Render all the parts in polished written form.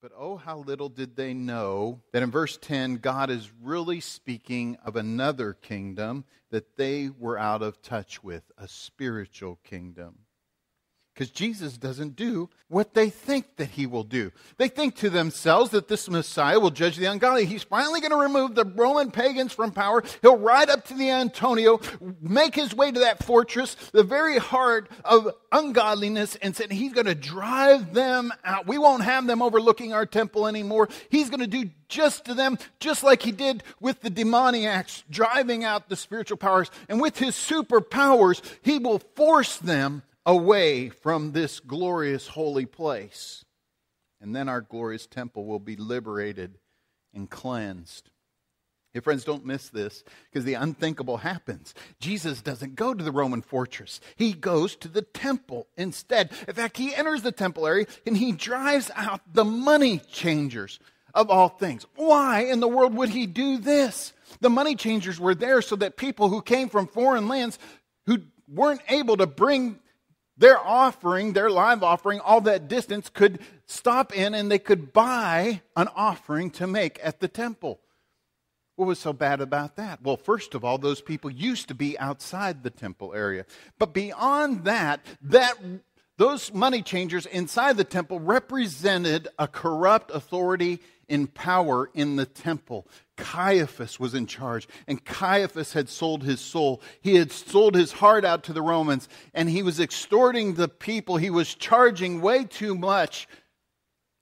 But oh, how little did they know that in verse 10, God is really speaking of another kingdom that they were out of touch with, a spiritual kingdom. Because Jesus doesn't do what they think that he will do. They think to themselves that this Messiah will judge the ungodly. He's finally going to remove the Roman pagans from power. He'll ride up to the Antonio, make his way to that fortress, the very heart of ungodliness, and say he's going to drive them out. We won't have them overlooking our temple anymore. He's going to do just to them, just like he did with the demoniacs, driving out the spiritual powers. And with his superpowers, he will force them away from this glorious holy place. And then our glorious temple will be liberated and cleansed. Hey friends, don't miss this, because the unthinkable happens. Jesus doesn't go to the Roman fortress. He goes to the temple instead. In fact, he enters the temple area and he drives out the money changers of all things. Why in the world would he do this? The money changers were there so that people who came from foreign lands who weren't able to bring their offering, their live offering, all that distance, could stop in and they could buy an offering to make at the temple. What was so bad about that? Well, first of all, those people used to be outside the temple area. But beyond that, those money changers inside the temple represented a corrupt authority in power in the temple. Caiaphas was in charge, and Caiaphas had sold his soul. He had sold his heart out to the Romans, and he was extorting the people. He was charging way too much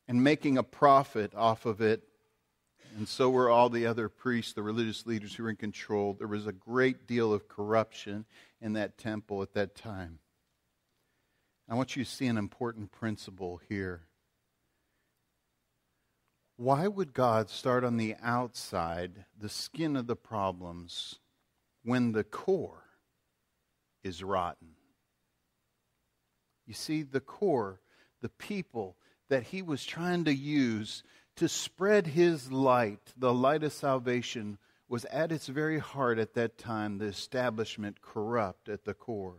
and making a profit off of it. And so were all the other priests, the religious leaders who were in control. There was a great deal of corruption in that temple at that time. I want you to see an important principle here. Why would God start on the outside, the skin of the problems, when the core is rotten? You see, the core, the people that he was trying to use to spread his light, the light of salvation, was at its very heart at that time, the establishment corrupt at the core.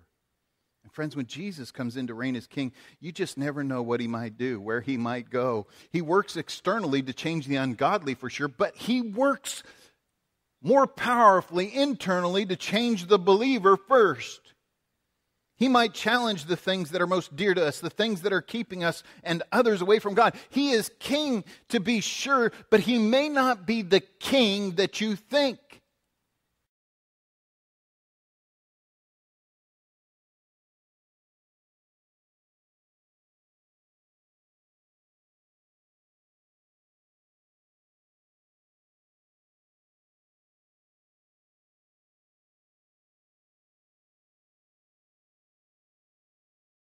And friends, when Jesus comes in to reign as king, you just never know what he might do, where he might go. He works externally to change the ungodly for sure, but he works more powerfully internally to change the believer first. He might challenge the things that are most dear to us, the things that are keeping us and others away from God. He is king to be sure, but he may not be the king that you think.